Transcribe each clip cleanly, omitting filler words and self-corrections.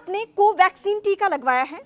आपने कोवैक्सीन टीका लगवाया है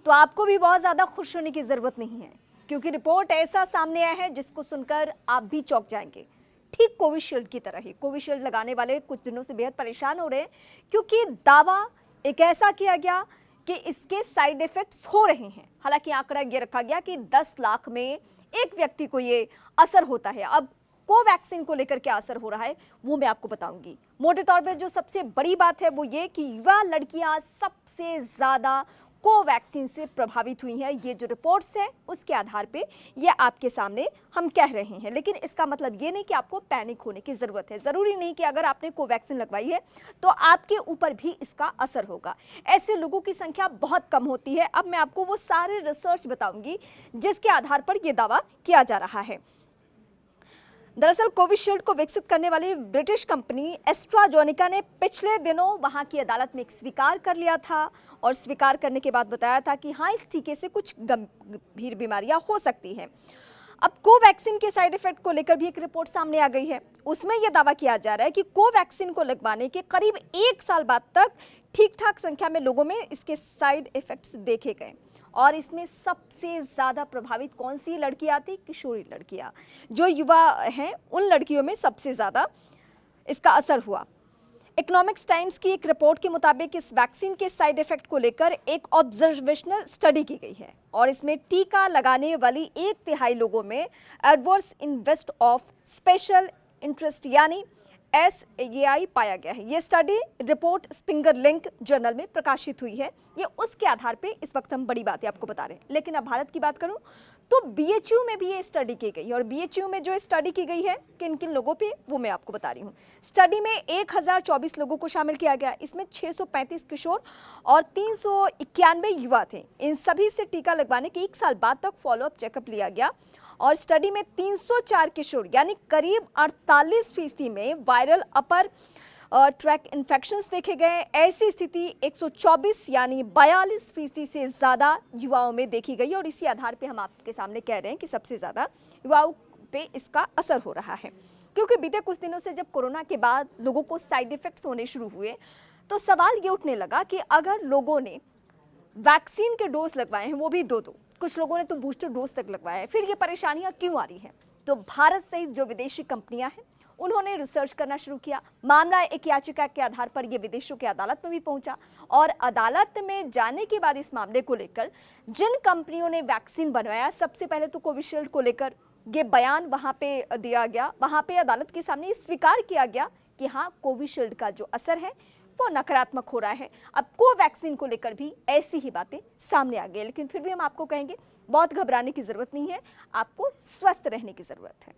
तो आपको भी बहुत ज़्यादा खुश होने की ज़रूरत नहीं है, क्योंकि रिपोर्ट ऐसा सामने आया है जिसको सुनकर आप भी चौंक जाएंगे। ठीक कोविशील्ड की तरह ही कोविशील्ड लगाने वाले कुछ दिनों से बेहद परेशान हो रहे हैं, क्योंकि दावा एक ऐसा किया गया कि इसके साइड इफेक्ट्स हो रहे हैं। हालांकि आंकड़ा ये रखा गया कि 10 लाख में एक व्यक्ति को ये असर होता है। अब कोवैक्सीन को लेकर क्या असर हो रहा है वो मैं आपको बताऊंगी। मोटे तौर पे जो सबसे बड़ी बात है वो ये कि युवा लड़कियां सबसे ज्यादा कोवैक्सीन से प्रभावित हुई हैं। ये जो रिपोर्ट्स है उसके आधार पे ये आपके सामने हम कह रहे हैं, लेकिन इसका मतलब ये नहीं कि आपको पैनिक होने की ज़रूरत है। ज़रूरी नहीं कि अगर आपने कोवैक्सीन लगवाई है तो आपके ऊपर भी इसका असर होगा। ऐसे लोगों की संख्या बहुत कम होती है। अब मैं आपको वो सारे रिसर्च बताऊंगी जिसके आधार पर यह दावा किया जा रहा है। दरअसल कोविशील्ड को विकसित करने वाली ब्रिटिश कंपनी एस्ट्राजेनेका ने पिछले दिनों वहां की अदालत में एक स्वीकार कर लिया था और स्वीकार करने के बाद बताया था कि हाँ, इस टीके से कुछ गंभीर बीमारियां हो सकती हैं। अब कोवैक्सीन के साइड इफेक्ट को लेकर भी एक रिपोर्ट सामने आ गई है। उसमें यह दावा किया जा रहा है कि कोवैक्सीन को लगवाने के करीब 1 साल बाद तक ठीक ठाक संख्या में लोगों में इसके साइड इफेक्ट्स देखे गए। और इसमें सबसे ज़्यादा प्रभावित कौन सी लड़कियां थी? किशोरी लड़कियां। जो युवा हैं उन लड़कियों में सबसे ज़्यादा इसका असर हुआ। इकोनॉमिक्स टाइम्स की एक रिपोर्ट के मुताबिक इस वैक्सीन के साइड इफेक्ट को लेकर एक ऑब्जर्वेशनल स्टडी की गई है और इसमें टीका लगाने वाली 1/3 लोगों में adverse events of special interest यानी SAI पाया गया है। ये study report Springer link journal में प्रकाशित हुई है। ये उसके आधार पे इस वक्त हम बड़ी बातें आपको बता रहे हैं। लेकिन अब भारत की बात करूं तो BHU में भी ये स्टडी की गई है और BHU में जो स्टडी की गई है किन किन लोगों पे वो मैं आपको बता रही हूँ। स्टडी में 1024 लोगों को शामिल किया गया। इसमें 635 किशोर और 391 युवा थे। इन सभी से टीका लगवाने के 1 साल बाद तक फॉलोअप चेकअप लिया गया और स्टडी में 304 किशोर यानी करीब 48% में वायरल अपर ट्रैक इन्फेक्शंस देखे गए। ऐसी स्थिति 124 यानी 42% से ज़्यादा युवाओं में देखी गई और इसी आधार पे हम आपके सामने कह रहे हैं कि सबसे ज़्यादा युवाओं पे इसका असर हो रहा है। क्योंकि बीते कुछ दिनों से जब कोरोना के बाद लोगों को साइड इफ़ेक्ट्स होने शुरू हुए तो सवाल ये उठने लगा कि अगर लोगों ने वैक्सीन के डोज लगवाए हैं, वो भी 2-2, कुछ लोगों ने तो बूस्टर डोज तक लगवाया है, फिर ये परेशानियां क्यों आ रही हैं? तो भारत सहित जो विदेशी कंपनियां हैं उन्होंने रिसर्च करना शुरू किया। मामला एक याचिका के आधार पर ये विदेशों की अदालत में भी पहुंचा और अदालत में जाने के बाद इस मामले को लेकर जिन कंपनियों ने वैक्सीन बनवाया, सबसे पहले तो कोविशील्ड को लेकर ये बयान वहां पे दिया गया। वहां पे अदालत के सामने स्वीकार किया गया कि हाँ, कोविशील्ड का जो असर है वो नकारात्मक हो रहा है। अब कोवैक्सीन को लेकर भी ऐसी ही बातें सामने आ गई, लेकिन फिर भी हम आपको कहेंगे बहुत घबराने की जरूरत नहीं है, आपको स्वस्थ रहने की जरूरत है।